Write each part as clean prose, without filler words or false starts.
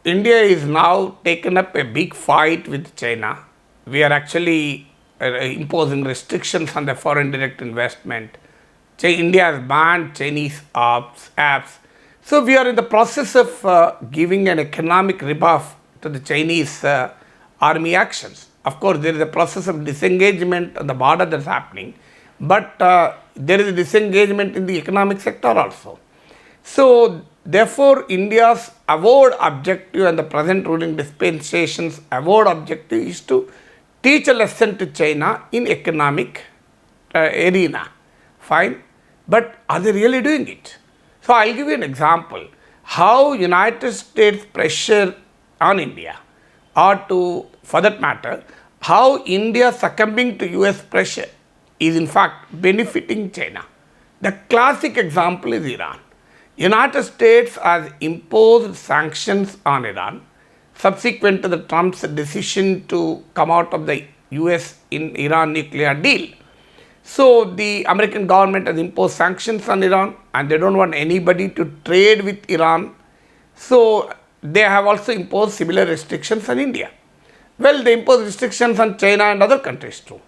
India is now taken up a big fight with China. We are actually imposing restrictions on the foreign direct investment. India has banned Chinese apps. So we are in the process of giving an economic rebuff to the Chinese army actions. Of course, there is a process of disengagement on the border that's happening, but there is a disengagement in the economic sector also. So, therefore, India's avowed objective and the present ruling dispensation's avowed objective is to teach a lesson to China in economic arena. Fine, but are they really doing it? So, I'll give you an example how United States pressure on India, or to, for that matter, how India succumbing to US pressure is in fact benefiting China. The classic example is Iran. United States has imposed sanctions on Iran subsequent to the Trump's decision to come out of the US in Iran nuclear deal. So the American government has imposed sanctions on Iran and they don't want anybody to trade with Iran. So they have also imposed similar restrictions on India. Well, they impose restrictions on China and other countries too.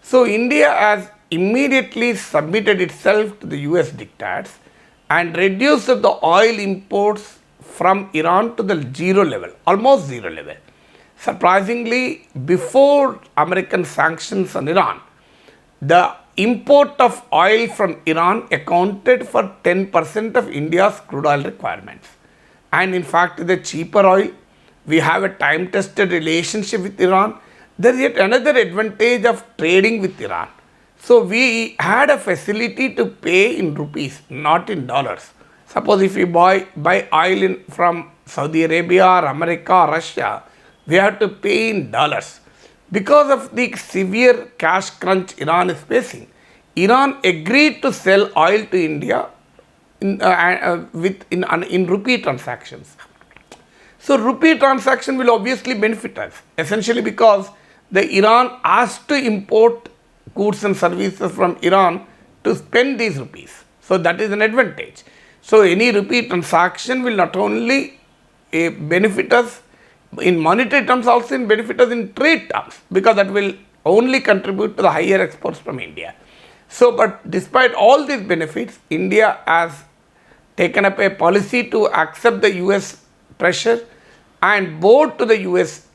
So India has immediately submitted itself to the US diktats and reduced the oil imports from Iran to the zero level, almost zero level. Surprisingly, before American sanctions on Iran, the import of oil from Iran accounted for 10% of India's crude oil requirements. And in fact, the cheaper oil, we have a time-tested relationship with Iran. There is yet another advantage of trading with Iran. So we had a facility to pay in rupees, not in dollars. Suppose if we buy oil from Saudi Arabia or America or Russia, we have to pay in dollars. Because of the severe cash crunch Iran is facing, Iran agreed to sell oil to India in rupee transactions. So rupee transaction will obviously benefit us, essentially because the Iran has to import goods and services from Iran to spend these rupees. So that is an advantage. So any rupee transaction will not only benefit us in monetary terms, also in benefit us in trade terms, because that will only contribute to the higher exports from India. So, but despite all these benefits, India has taken up a policy to accept the US pressure and bow to the US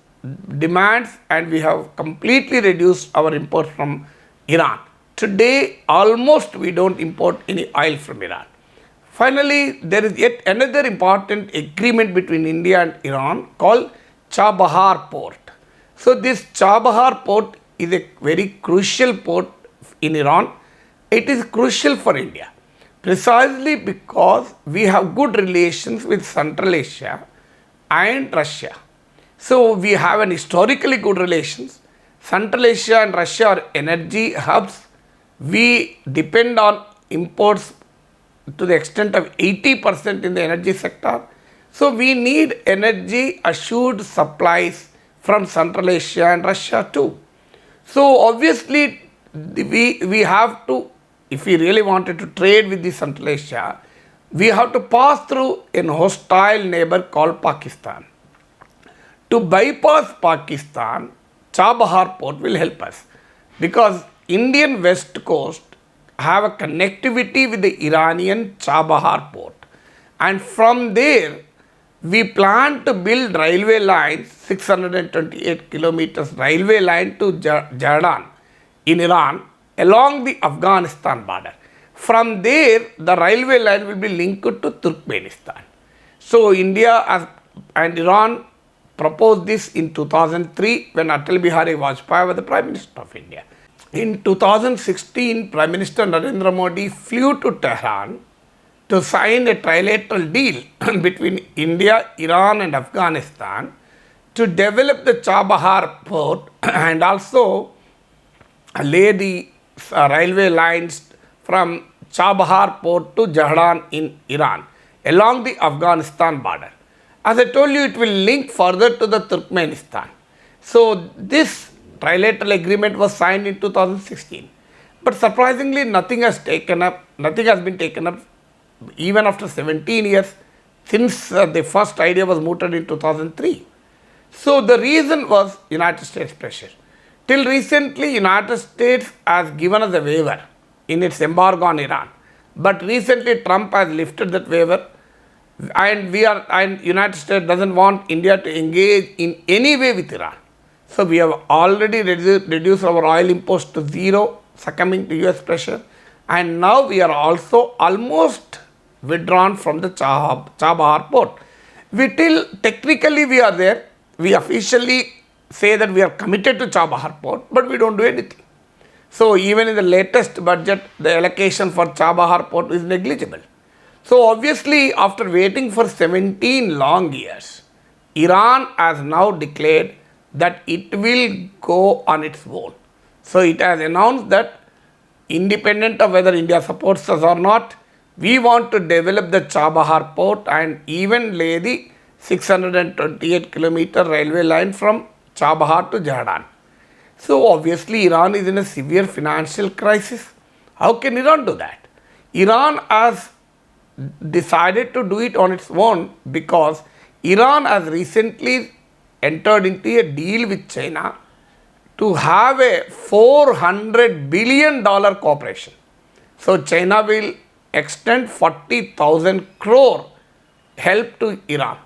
demands, and we have completely reduced our imports from Iran. Today, almost we don't import any oil from Iran. Finally, there is yet another important agreement between India and Iran called Chabahar port. So this Chabahar port is a very crucial port in Iran. It is crucial for India precisely because we have good relations with Central Asia and Russia. So we have an historically good relations. Central Asia and Russia are energy hubs. We depend on imports to the extent of 80% in the energy sector. So we need energy assured supplies from Central Asia and Russia too. So obviously we have to, if we really wanted to trade with the Central Asia, we have to pass through a hostile neighbor called Pakistan. To bypass Pakistan, Chabahar port will help us because Indian west coast have a connectivity with the Iranian Chabahar port, and from there we plan to build railway lines, 628 kilometers railway line to Jordan in Iran along the Afghanistan border. From there, the railway line will be linked to Turkmenistan. So India and Iran proposed this in 2003 when Atal Bihari Vajpayee was the Prime Minister of India. In 2016, Prime Minister Narendra Modi flew to Tehran to sign a trilateral deal between India, Iran and Afghanistan to develop the Chabahar port and also lay the railway lines from Chabahar port to Jordan in Iran along the Afghanistan border. As I told you, it will link further to the Turkmenistan. So this trilateral agreement was signed in 2016. But surprisingly, nothing has been taken up even after 17 years. since the first idea was mooted in 2003. So the reason was United States pressure. Till recently, United States has given us a waiver in its embargo on Iran. But recently Trump has lifted that waiver, and United States doesn't want India to engage in any way with Iran. So we have already reduced our oil imports to zero, succumbing to US pressure, and now we are also almost withdrawn from the Chabahar port. Technically we are there. We officially say that we are committed to Chabahar port, but we don't do anything. So even in the latest budget, the allocation for Chabahar port is negligible. So obviously, after waiting for 17 long years, Iran has now declared that it will go on its own. So it has announced that independent of whether India supports us or not, we want to develop the Chabahar port and even lay the 628-kilometer railway line from Chabahar to Jordan. So obviously Iran is in a severe financial crisis. How can Iran do that? Iran has decided to do it on its own because Iran has recently entered into a deal with China to have a $400 billion cooperation. So China will extend 40,000 crore help to Iran.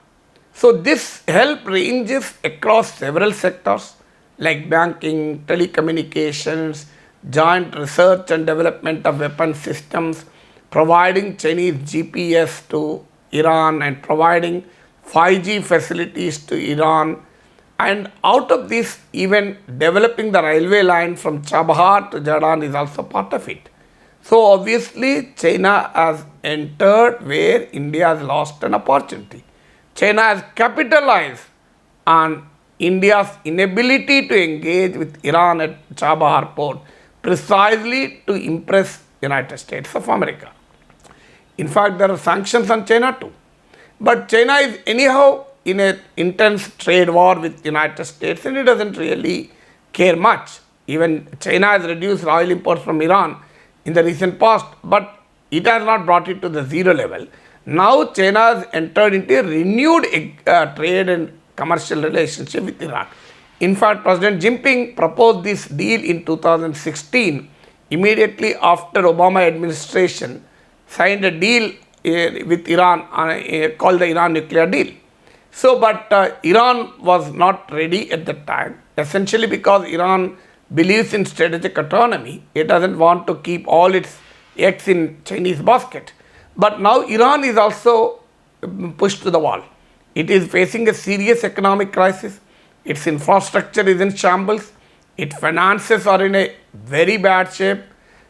So this help ranges across several sectors like banking, telecommunications, joint research and development of weapon systems, providing Chinese GPS to Iran and providing 5G facilities to Iran, and out of this even developing the railway line from Chabahar to Jordan is also part of it. So obviously China has entered where India has lost an opportunity. China has capitalized on India's inability to engage with Iran at Chabahar port precisely to impress United States of America. In fact, there are sanctions on China too. But China is anyhow in an intense trade war with United States and it doesn't really care much. Even China has reduced oil imports from Iran in the recent past, but it has not brought it to the zero level. Now China has entered into a renewed trade and commercial relationship with Iran. In fact, President Jinping proposed this deal in 2016, immediately after Obama administration signed a deal with Iran called the Iran nuclear deal. So, but Iran was not ready at that time, essentially because Iran believes in strategic autonomy. It doesn't want to keep all its eggs in Chinese basket. But now Iran is also pushed to the wall. It is facing a serious economic crisis. Its infrastructure is in shambles. Its finances are in a very bad shape.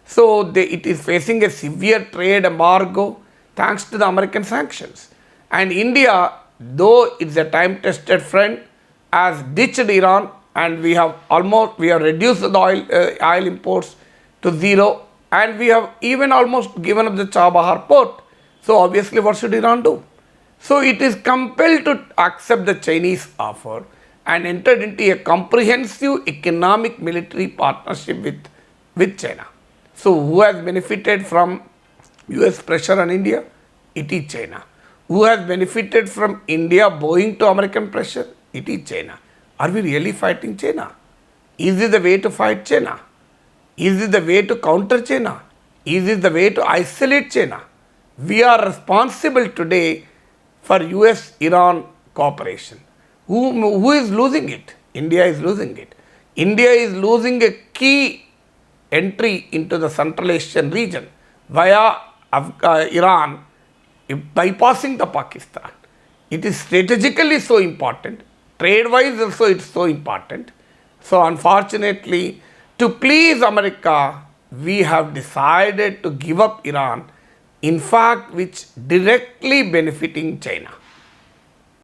So it is facing a severe trade embargo thanks to the American sanctions. And India, though it's a time-tested friend, has ditched Iran, and we have reduced the oil imports to zero, and we have even almost given up the Chabahar port. So obviously what should Iran do? So it is compelled to accept the Chinese offer and entered into a comprehensive economic military partnership with China. So who has benefited from US pressure on India? It is China. Who has benefited from India bowing to American pressure? It is China. Are we really fighting China? Is this the way to fight China? Is this the way to counter China? Is this the way to isolate China? We are responsible today for US-Iran cooperation. Who is losing it? India is losing it. India is losing a key entry into the Central Asian region via Iran, bypassing the Pakistan. It is strategically so important. Trade-wise also it's so important. So unfortunately, to please America, we have decided to give up Iran, in fact, which directly benefiting China.